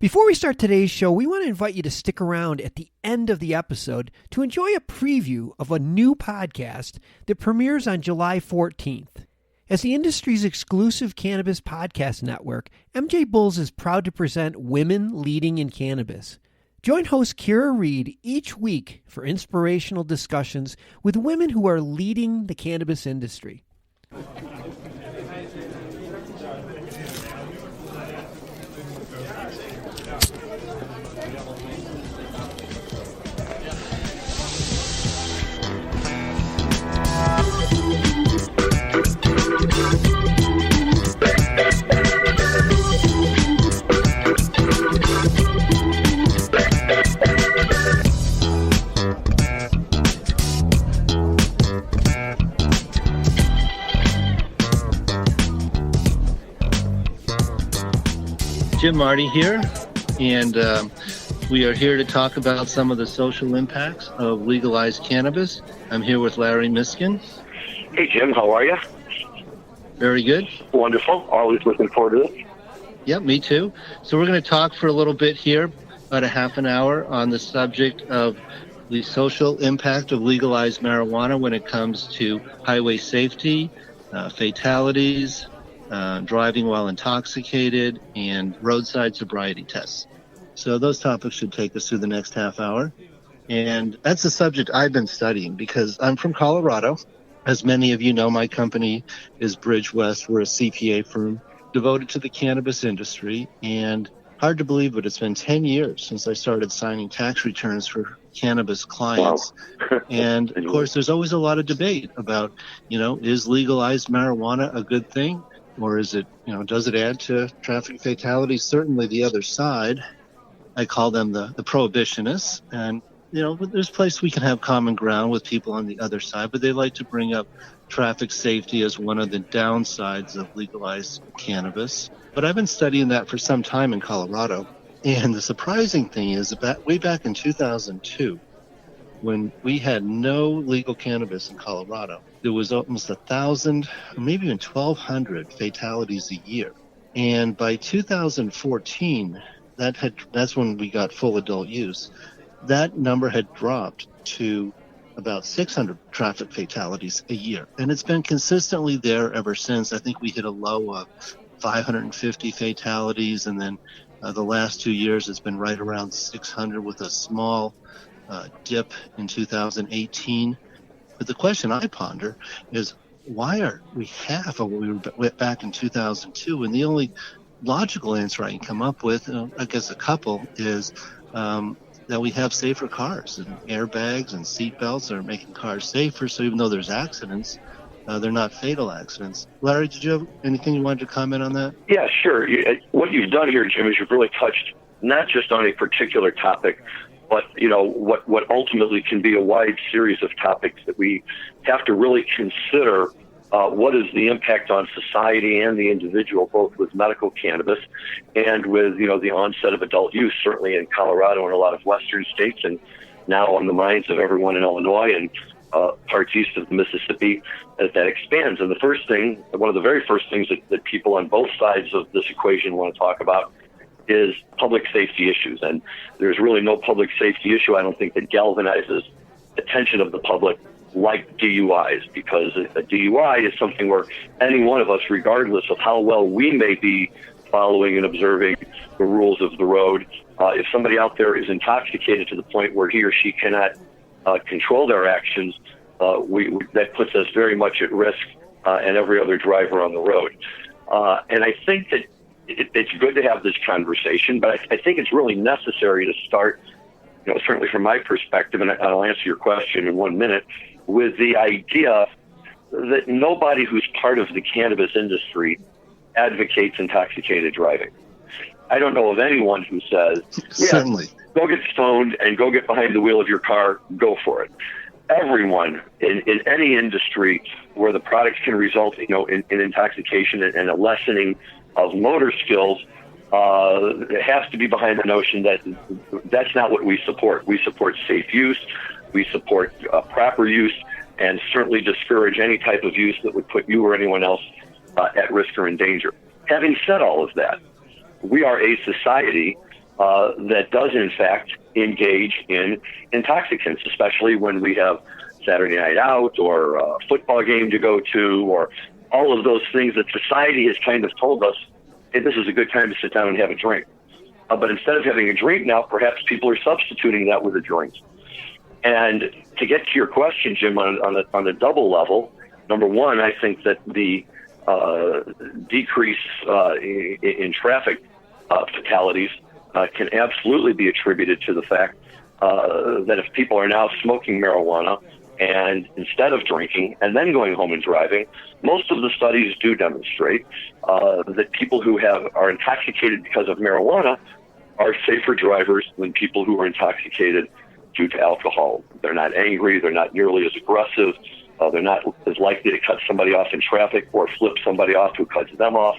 Before we start today's show, we want to invite you to stick around at the end of the episode to enjoy a preview of a new podcast that premieres on July 14th. As the industry's exclusive cannabis podcast network, MJBulls is proud to present Women Leading in Cannabis. Join host Kira Reed each week for inspirational discussions with women who are leading the cannabis industry. Jim Marty here, and we are here to talk about some of the social impacts of legalized cannabis. I'm here with Larry Miskin. Hey, Jim, how are you? Very good. Wonderful. Always looking forward to this. Yep, me too. So we're going to talk for a little bit here, about a half an hour, on the subject of the social impact of legalized marijuana when it comes to highway safety, fatalities, driving while intoxicated, and roadside sobriety tests. So those topics should take us through the next half hour. And that's a subject I've been studying because I'm from Colorado. As many of you know, my company is Bridgewest. We're a CPA firm devoted to the cannabis industry. And hard to believe, but it's been 10 years since I started signing tax returns for cannabis clients. Wow. And of course, there's always a lot of debate about, is legalized marijuana a good thing? Or is it, does it add to traffic fatalities? Certainly the other side, I call them the prohibitionists. And, there's a place we can have common ground with people on the other side, but they like to bring up traffic safety as one of the downsides of legalized cannabis. But I've been studying that for some time in Colorado. And the surprising thing is that way back in 2002, when we had no legal cannabis in Colorado, there was almost 1,000 or maybe even 1,200 fatalities a year. And by 2014, that's when we got full adult use. That number had dropped to about 600 traffic fatalities a year. And it's been consistently there ever since. I think we hit a low of 550 fatalities. And then the last 2 years, it's been right around 600 with a small dip in 2018. But the question I ponder is, why are we half of what we were back in 2002? And the only logical answer I can come up with, I guess a couple, is that we have safer cars, and airbags and seat belts are making cars safer. So even though there's accidents, they're not fatal accidents. Larry, did you have anything you wanted to comment on that? Yeah, sure. What you've done here, Jim, is you've really touched not just on a particular topic, but, what ultimately can be a wide series of topics that we have to really consider. What is the impact on society and the individual, both with medical cannabis and with, the onset of adult use, certainly in Colorado and a lot of western states, and now on the minds of everyone in Illinois and parts east of the Mississippi as that expands. And one of the very first things that people on both sides of this equation want to talk about is public safety issues. And there's really no public safety issue, I don't think, that galvanizes attention of the public like DUIs, because a DUI is something where any one of us, regardless of how well we may be following and observing the rules of the road, if somebody out there is intoxicated to the point where he or she cannot control their actions, that puts us very much at risk, and every other driver on the road. And I think that it's good to have this conversation, but I think it's really necessary to start, certainly from my perspective, and I'll answer your question in 1 minute, with the idea that nobody who's part of the cannabis industry advocates intoxicated driving. I don't know of anyone who says, certainly, go get stoned and go get behind the wheel of your car, go for it. Everyone in any industry where the products can result, in intoxication and a lessening of motor skills, it has to be behind the notion that that's not what we support. We support safe use. We support proper use, and certainly discourage any type of use that would put you or anyone else at risk or in danger. Having said all of that, we are a society that does, in fact, engage in intoxicants, especially when we have Saturday night out or a football game to go to, or all of those things that society has kind of told us, hey, this is a good time to sit down and have a drink. But instead of having a drink now, perhaps people are substituting that with a drink. And to get to your question, Jim, on a double level, number one, I think that the decrease in traffic fatalities can absolutely be attributed to the fact that if people are now smoking marijuana and instead of drinking and then going home and driving, most of the studies do demonstrate that people who are intoxicated because of marijuana are safer drivers than people who are intoxicated due to alcohol. They're not angry, they're not nearly as aggressive, they're not as likely to cut somebody off in traffic or flip somebody off who cuts them off,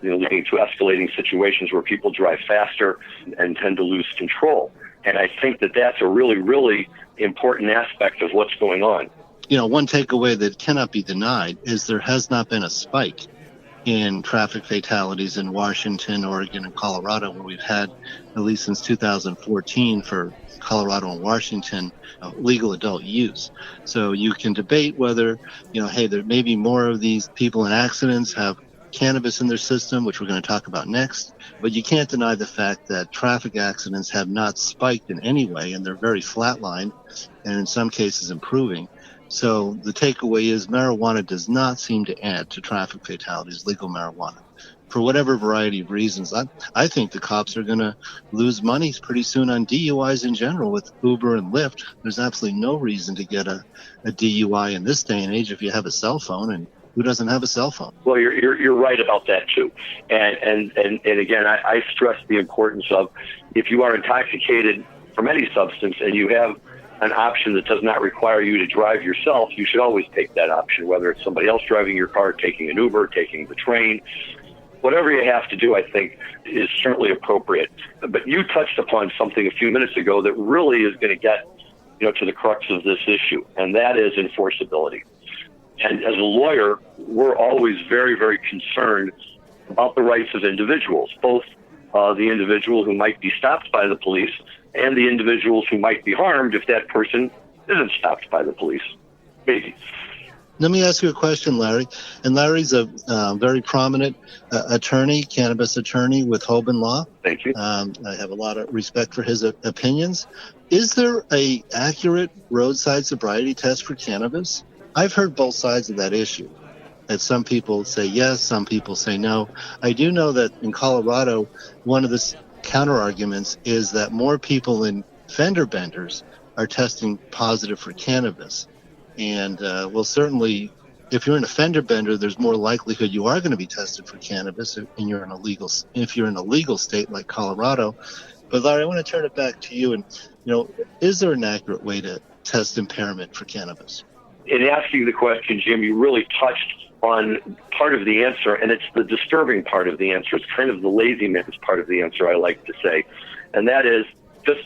leading to escalating situations where people drive faster and tend to lose control. And I think that that's a really, really important aspect of what's going on. One takeaway that cannot be denied is there has not been a spike in traffic fatalities in Washington, Oregon, and Colorado, where we've had, at least since 2014, for Colorado and Washington, legal adult use. So you can debate whether, hey, there may be more of these people in accidents have cannabis in their system, which we're going to talk about next. But you can't deny the fact that traffic accidents have not spiked in any way, and they're very flatlined, and in some cases improving. So the takeaway is marijuana does not seem to add to traffic fatalities, legal marijuana. For whatever variety of reasons, I think the cops are going to lose money pretty soon on DUIs in general with Uber and Lyft. There's absolutely no reason to get a DUI in this day and age if you have a cell phone, and who doesn't have a cell phone? Well, you're right about that too, and again, I stress the importance of if you are intoxicated from any substance and you have an option that does not require you to drive yourself, you should always take that option, whether it's somebody else driving your car, taking an Uber, taking the train. Whatever you have to do, I think, is certainly appropriate. But you touched upon something a few minutes ago that really is going to get, to the crux of this issue, and that is enforceability. And as a lawyer, we're always very, very concerned about the rights of individuals, both the individual who might be stopped by the police and the individuals who might be harmed if that person isn't stopped by the police. Maybe. Let me ask you a question, Larry. And Larry's a very prominent attorney, cannabis attorney with Hoban Law. Thank you. I have a lot of respect for his opinions. Is there a accurate roadside sobriety test for cannabis? I've heard both sides of that issue. That some people say yes, some people say no. I do know that in Colorado, one of the counter arguments is that more people in fender benders are testing positive for cannabis. And well, certainly, if you're in a fender bender, there's more likelihood you are going to be tested for cannabis if you're in a legal state like Colorado. But Larry, I want to turn it back to you. And is there an accurate way to test impairment for cannabis? In asking the question, Jim, you really touched on part of the answer, and it's the disturbing part of the answer. It's kind of the lazy man's part of the answer, I like to say. And that is just,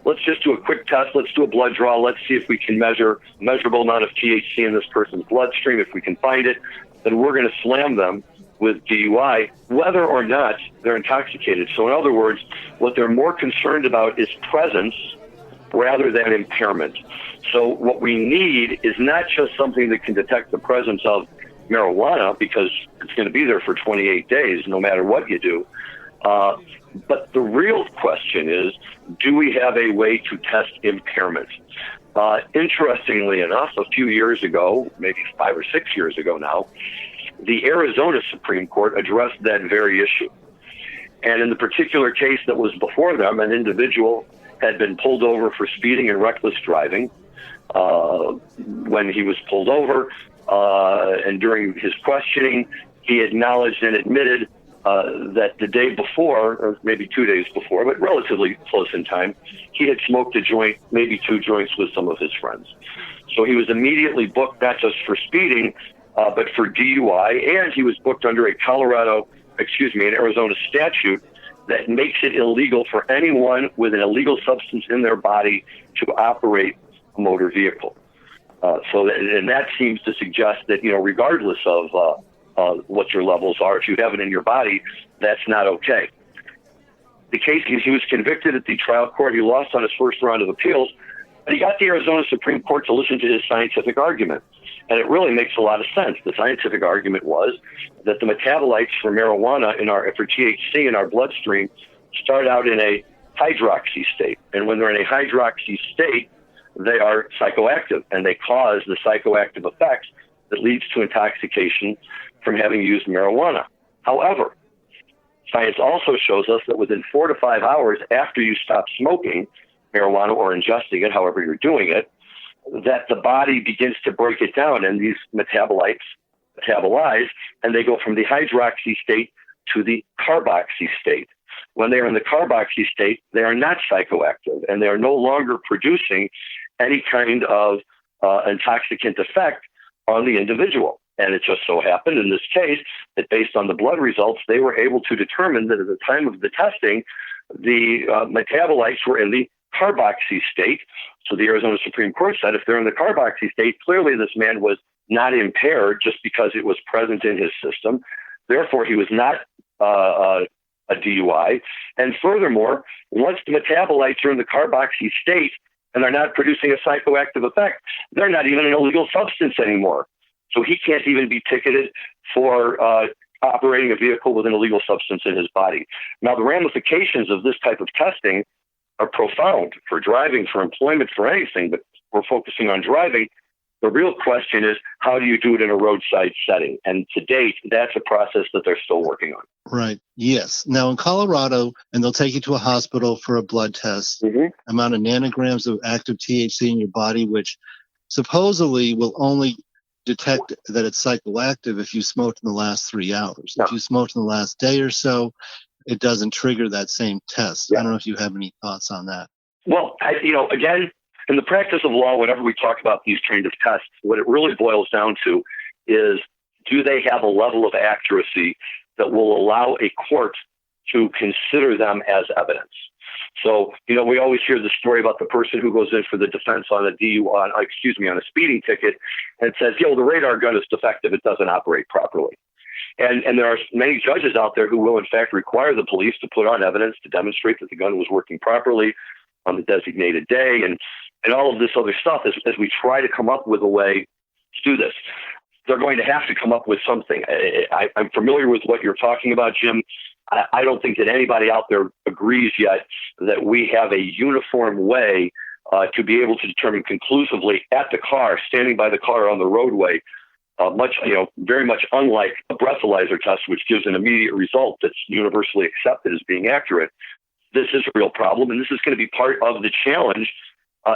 let's just do a quick test. Let's do a blood draw. Let's see if we can measure a measurable amount of THC in this person's bloodstream. If we can find it, then we're going to slam them with DUI, whether or not they're intoxicated. So in other words, what they're more concerned about is presence rather than impairment. So what we need is not just something that can detect the presence of marijuana, because it's going to be there for 28 days no matter what you do. But the real question is, do we have a way to test impairment? Interestingly enough, a few years ago, maybe 5 or 6 years ago now, the Arizona Supreme Court addressed that very issue. And in the particular case that was before them, an individual had been pulled over for speeding and reckless driving. When he was pulled over, and during his questioning, he acknowledged and admitted that the day before, or maybe 2 days before, but relatively close in time, he had smoked a joint, maybe 2 joints with some of his friends. So he was immediately booked not just for speeding, but for DUI, and he was booked under an Arizona statute that makes it illegal for anyone with an illegal substance in their body to operate a motor vehicle. And that seems to suggest that, regardless of what your levels are, if you have it in your body, that's not okay. The case, he was convicted at the trial court. He lost on his first round of appeals, but he got the Arizona Supreme Court to listen to his scientific argument. And it really makes a lot of sense. The scientific argument was that the metabolites for marijuana for THC in our bloodstream start out in a hydroxy state. And when they're in a hydroxy state, they are psychoactive, and they cause the psychoactive effects that leads to intoxication from having used marijuana. However, science also shows us that within 4 to 5 hours after you stop smoking marijuana or ingesting it, however you're doing it, that the body begins to break it down, and these metabolites metabolize, and they go from the hydroxy state to the carboxy state. When they are in the carboxy state, they are not psychoactive, and they are no longer producing any kind of intoxicant effect on the individual. And it just so happened in this case that based on the blood results, they were able to determine that at the time of the testing, the metabolites were in the carboxy state. So the Arizona Supreme Court said if they're in the carboxy state, clearly this man was not impaired just because it was present in his system. Therefore, he was not a DUI. And furthermore, once the metabolites are in the carboxy state and they're not producing a psychoactive effect, they're not even an illegal substance anymore. So he can't even be ticketed for operating a vehicle with an illegal substance in his body. Now, the ramifications of this type of testing are profound for driving, for employment, for anything, but we're focusing on driving. The real question is, how do you do it in a roadside setting? And to date, that's a process that they're still working on. Right. Yes. Now, in Colorado, and they'll take you to a hospital for a blood test, amount of nanograms of active THC in your body, which supposedly will only detect that it's psychoactive if you smoked in the last 3 hours. No. If you smoked in the last day or so, it doesn't trigger that same test. Yeah. I don't know if you have any thoughts on that. Well, again, in the practice of law, whenever we talk about these kind of tests, what it really boils down to is, do they have a level of accuracy that will allow a court to consider them as evidence? So, we always hear the story about the person who goes in for the defense on a on a speeding ticket and says, the radar gun is defective. It doesn't operate properly. And there are many judges out there who will, in fact, require the police to put on evidence to demonstrate that the gun was working properly on the designated day and all of this other stuff as we try to come up with a way to do this. They're going to have to come up with something. I'm familiar with what you're talking about, Jim. I don't think that anybody out there agrees yet that we have a uniform way to be able to determine conclusively at the car, standing by the car on the roadway, very much unlike a breathalyzer test, which gives an immediate result that's universally accepted as being accurate. This is a real problem, and this is going to be part of the challenge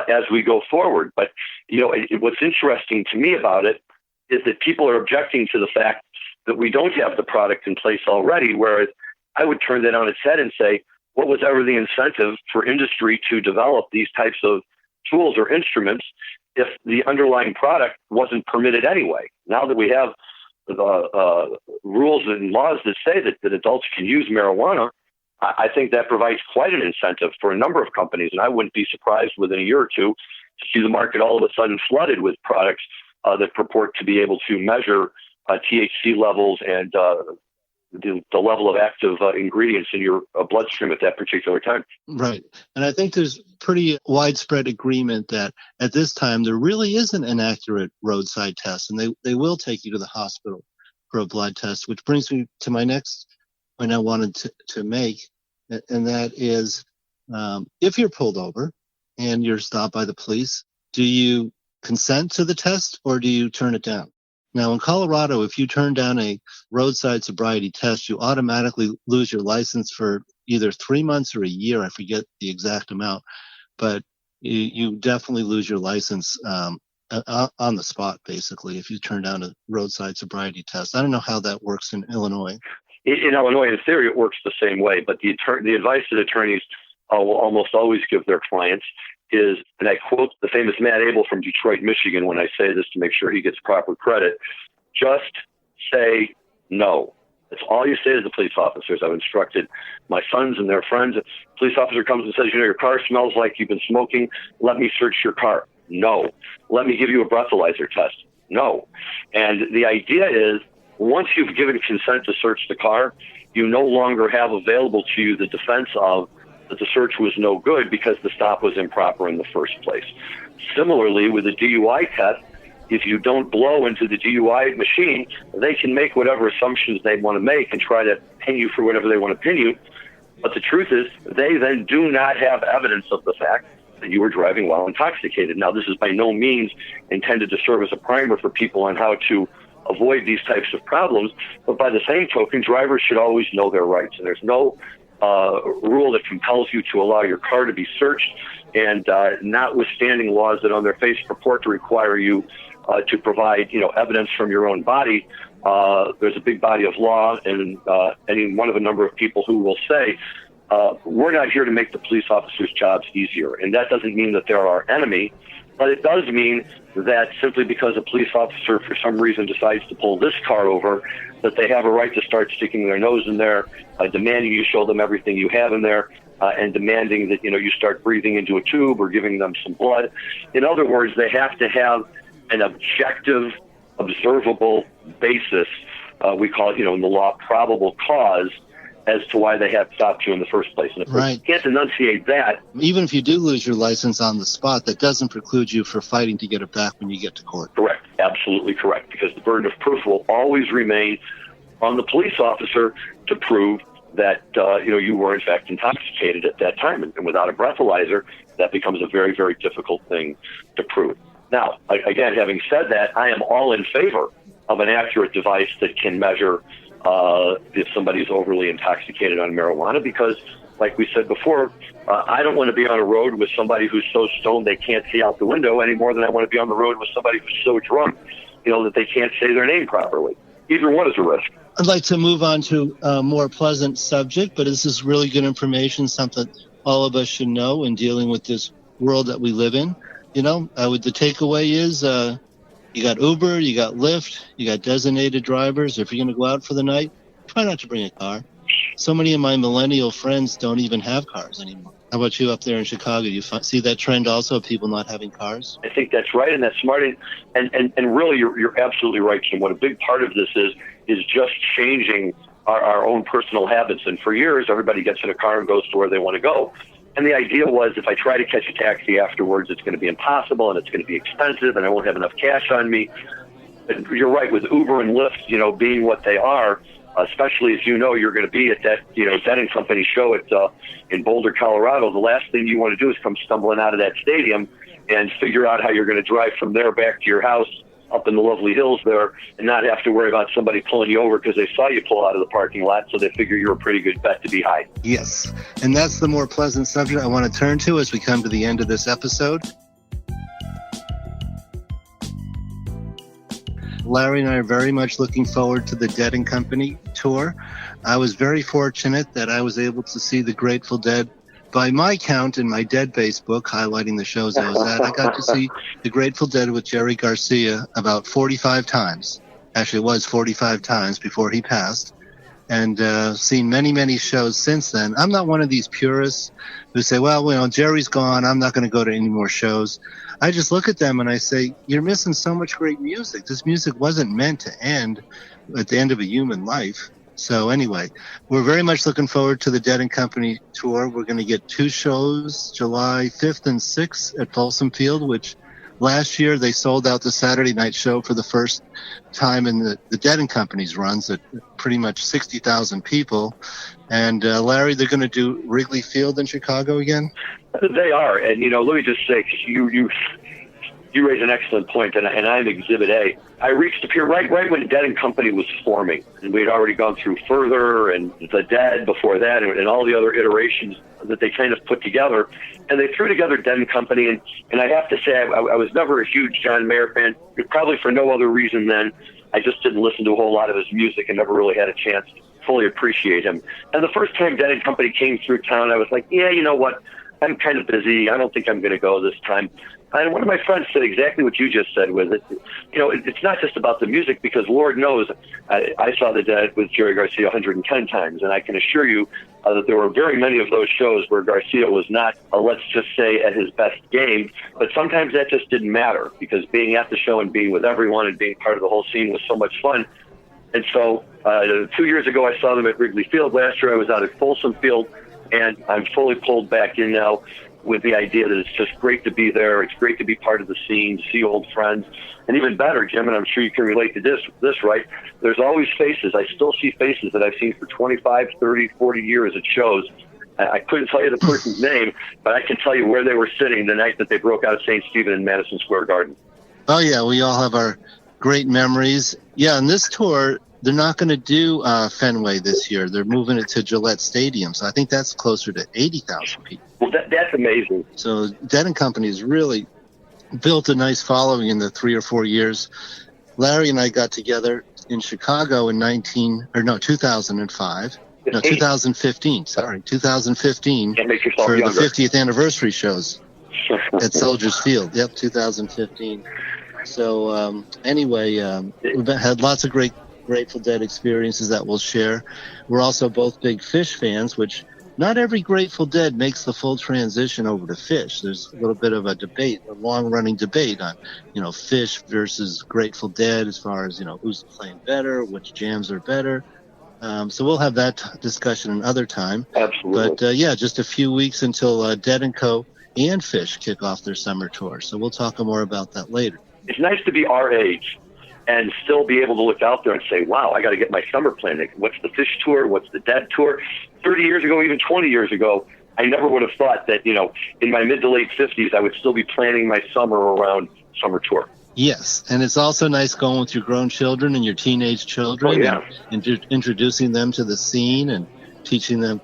as we go forward. But, what's interesting to me about it is that people are objecting to the fact that we don't have the product in place already, whereas I would turn that on its head and say, what was ever the incentive for industry to develop these types of tools or instruments if the underlying product wasn't permitted anyway? Now that we have rules and laws that say that adults can use marijuana, I think that provides quite an incentive for a number of companies. And I wouldn't be surprised within a year or two to see the market all of a sudden flooded with products that purport to be able to measure THC levels and the level of active ingredients in your bloodstream at that particular time. Right. And I think there's pretty widespread agreement that at this time there really isn't an accurate roadside test, and they will take you to the hospital for a blood test, which brings me to my next point I wanted to make, and that is if you're pulled over and you're stopped by the police, do you consent to the test or do you turn it down? Now, in Colorado, if you turn down a roadside sobriety test, you automatically lose your license for either 3 months or a year. I forget the exact amount, but you definitely lose your license on the spot, basically, if you turn down a roadside sobriety test. I don't know how that works in Illinois. In Illinois, in theory, it works the same way, but the advice that attorneys will almost always give their clients is, and I quote the famous Matt Abel from Detroit, Michigan, when I say this to make sure he gets proper credit, just say no. That's all you say to the police officers. I've instructed my sons and their friends. If a police officer comes and says, your car smells like you've been smoking, let me search your car. No. Let me give you a breathalyzer test. No. And the idea is, once you've given consent to search the car, you no longer have available to you the defense of that the search was no good because the stop was improper in the first place. Similarly, with the DUI test, if you don't blow into the DUI machine, they can make whatever assumptions they want to make and try to pin you for whatever they want to pin you. But the truth is, they then do not have evidence of the fact that you were driving while intoxicated. Now, this is by no means intended to serve as a primer for people on how to avoid these types of problems, but by the same token, drivers should always know their rights, and there's no rule that compels you to allow your car to be searched, and notwithstanding laws that on their face purport to require you to provide, evidence from your own body, there's a big body of law, and any one of a number of people who will say, we're not here to make the police officers' jobs easier, and that doesn't mean that they're our enemy, but it does mean that simply because a police officer for some reason decides to pull this car over, that they have a right to start sticking their nose in there, demanding you show them everything you have in there, and demanding that, you start breathing into a tube or giving them some blood. In other words, they have to have an objective, observable basis, we call it, in the law, probable cause, as to why they have stopped you in the first place. And if you can't enunciate that... Even if you do lose your license on the spot, that doesn't preclude you from fighting to get it back when you get to court. Correct. Absolutely correct. Because the burden of proof will always remain on the police officer to prove that, you were in fact intoxicated at that time. And without a breathalyzer, that becomes a very, very difficult thing to prove. Now, again, having said that, I am all in favor of an accurate device that can measure if somebody's overly intoxicated on marijuana, because, like we said before, I don't want to be on a road with somebody who's so stoned they can't see out the window any more than I want to be on the road with somebody who's so drunk, that they can't say their name properly. Either one is a risk. I'd like to move on to a more pleasant subject, but this is really good information, something all of us should know in dealing with this world that we live in. What the takeaway is, you got Uber, you got Lyft, you got designated drivers. If you're going to go out for the night, try not to bring a car. So many of my millennial friends don't even have cars anymore. How about you up there in Chicago? You see that trend also of people not having cars? I think that's right, and that's smart. And really, you're absolutely right, Jim. What a big part of this is just changing our own personal habits. And for years, everybody gets in a car and goes to where they want to go. And the idea was, if I try to catch a taxi afterwards, it's going to be impossible and it's going to be expensive and I won't have enough cash on me. But you're right, with Uber and Lyft, being what they are, especially as you're going to be at that, Dead and Company show in Boulder, Colorado, the last thing you want to do is come stumbling out of that stadium and figure out how you're going to drive from there back to your house up in the lovely hills there and not have to worry about somebody pulling you over because they saw you pull out of the parking lot, so they figure you're a pretty good bet to be high. Yes, and that's the more pleasant subject I want to turn to as we come to the end of this episode. Larry and I are very much looking forward to the Dead and Company tour. I was very fortunate that I was able to see the Grateful Dead. By my count in my Dead Base book, highlighting the shows I was at, I got to see the Grateful Dead with Jerry Garcia about 45 times. Actually, it was 45 times before he passed. And seen many, many shows since then. I'm not one of these purists who say, well, Jerry's gone, I'm not going to go to any more shows. I just look at them and I say, you're missing so much great music. This music wasn't meant to end at the end of a human life. So anyway, we're very much looking forward to the Dead and Company tour. We're going to get 2 shows, July 5th and 6th at Folsom Field, which last year they sold out the Saturday night show for the first time in the Dead and Company's runs at pretty much 60,000 people. And Larry, they're going to do Wrigley Field in Chicago again? They are. And, let me just say, 'cause you raise an excellent point, and I'm Exhibit A. I reached the pier right when Dead and Company was forming, and we had already gone through Further and The Dead before that, and all the other iterations that they kind of put together. And they threw together Dead and Company, and I have to say, I was never a huge John Mayer fan, probably for no other reason than I just didn't listen to a whole lot of his music and never really had a chance to fully appreciate him. And the first time Dead and Company came through town, I was like, yeah, you know what? I'm kind of busy. I don't think I'm going to go this time. And one of my friends said exactly what you just said with it. It's not just about the music, because Lord knows I saw the Dead with Jerry Garcia 110 times, and I can assure you that there were very many of those shows where Garcia was not, let's just say, at his best game. But sometimes that just didn't matter, because being at the show and being with everyone and being part of the whole scene was so much fun. And so 2 years ago, I saw them at Wrigley Field. Last year, I was out at Folsom Field, and I'm fully pulled back in now with the idea that it's just great to be there. It's great to be part of the scene, to see old friends. And even better, Jim, and I'm sure you can relate to this, right? There's always faces. I still see faces that I've seen for 25, 30, 40 years at shows. I couldn't tell you the person's name, but I can tell you where they were sitting the night that they broke out of St. Stephen in Madison Square Garden. Oh, yeah, we all have our great memories. Yeah, and this tour, they're not going to do Fenway this year. They're moving it to Gillette Stadium, so I think that's closer to 80,000 people. Well, that's amazing. So Dead & Company has really built a nice following in the 3 or 4 years. Larry and I got together in Chicago in 2005. No, 2015. Sorry, 2015 Can't make yourself for younger. the 50th anniversary shows at Soldiers Field. Yep, 2015. So anyway, we've had lots of great Grateful Dead experiences that we'll share. We're also both big Fish fans, which not every Grateful Dead makes the full transition over to Fish. There's a little bit of a debate, a long-running debate on, Fish versus Grateful Dead as far as, who's playing better, which jams are better. So we'll have that discussion another time. Absolutely. But, just a few weeks until Dead & Co. and Fish kick off their summer tour. So we'll talk more about that later. It's nice to be our age and still be able to look out there and say, wow, I got to get my summer plan. What's the Fish tour? What's the Dead tour? 30 years ago, even 20 years ago, I never would have thought that, in my mid to late 50s, I would still be planning my summer around summer tour. Yes, and it's also nice going with your grown children and your teenage children and introducing them to the scene and teaching them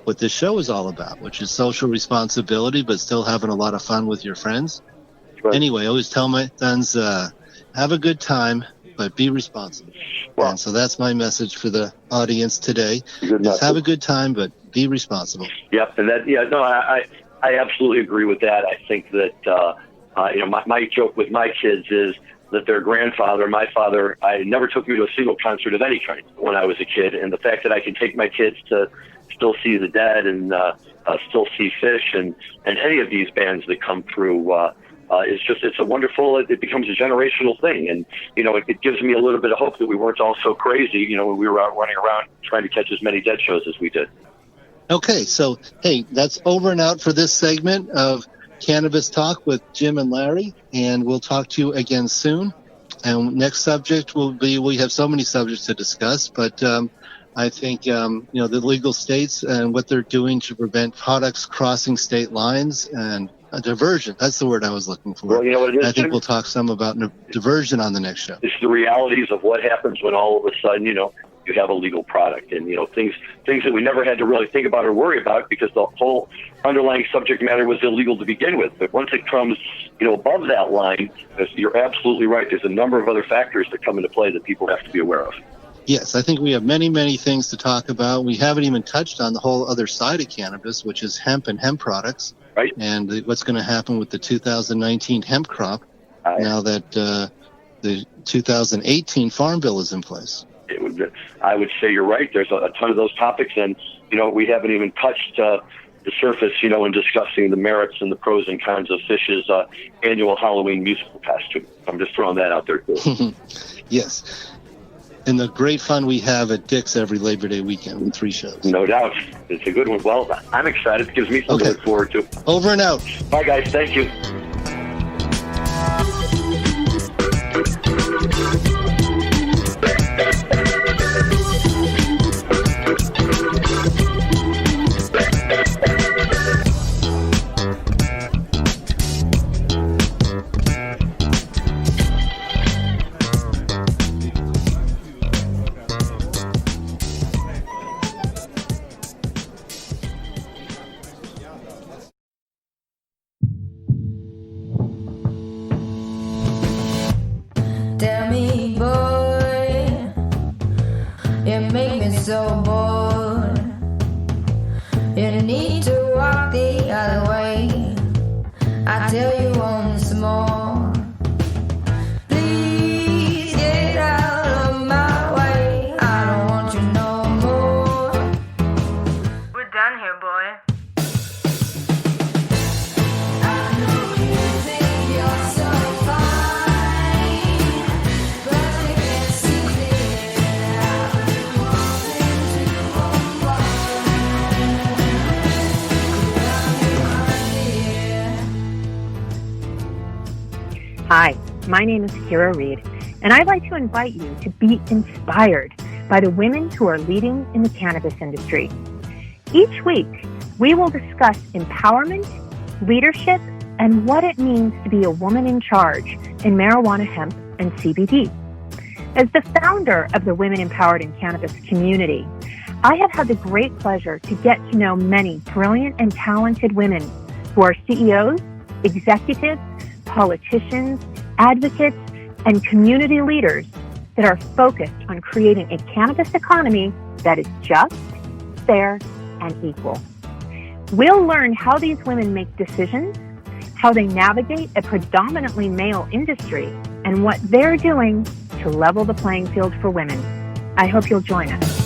what this show is all about, which is social responsibility, but still having a lot of fun with your friends. Right. Anyway, I always tell my sons, have a good time, but be responsible. Well, and so that's my message for the audience today. Just have a good time, but be responsible. Yep, and I absolutely agree with that. I think that my joke with my kids is that their grandfather, my father, I never took me to a single concert of any kind when I was a kid, and the fact that I can take my kids to still see the Dead and still see Fish and any of these bands that come through. It's a wonderful, it becomes a generational thing. And, it gives me a little bit of hope that we weren't all so crazy, when we were out running around trying to catch as many Dead shows as we did. Okay, so, hey, that's over and out for this segment of Cannabis Talk with Jim and Larry, and we'll talk to you again soon. And next subject will be, we have so many subjects to discuss, but I think, the legal states and what they're doing to prevent products crossing state lines and diversion. That's the word I was looking for. Well, you know what it is, I think we'll talk some about diversion on the next show. It's the realities of what happens when all of a sudden, you have a legal product and, things that we never had to really think about or worry about because the whole underlying subject matter was illegal to begin with. But once it comes, above that line, you're absolutely right. There's a number of other factors that come into play that people have to be aware of. Yes, I think we have many, many things to talk about. We haven't even touched on the whole other side of cannabis, which is hemp and hemp products. Right. And what's going to happen with the 2019 hemp crop now that the 2018 Farm Bill is in place. I would say you're right. There's a ton of those topics, and, we haven't even touched the surface, in discussing the merits and the pros and cons of Fish's annual Halloween musical costume. I'm just throwing that out there, too. Yes. And the great fun we have at Dick's every Labor Day weekend with 3 shows. No doubt. It's a good one. Well, I'm excited. It gives me something to look forward to. Over and out. Bye, guys. Thank you. My name is Kira Reed, and I'd like to invite you to be inspired by the women who are leading in the cannabis industry. Each week, we will discuss empowerment, leadership, and what it means to be a woman in charge in marijuana, hemp, and CBD. As the founder of the Women Empowered in Cannabis community, I have had the great pleasure to get to know many brilliant and talented women who are CEOs, executives, politicians, advocates, and community leaders that are focused on creating a cannabis economy that is just, fair, and equal. We'll learn how these women make decisions, how they navigate a predominantly male industry, and what they're doing to level the playing field for women. I hope you'll join us.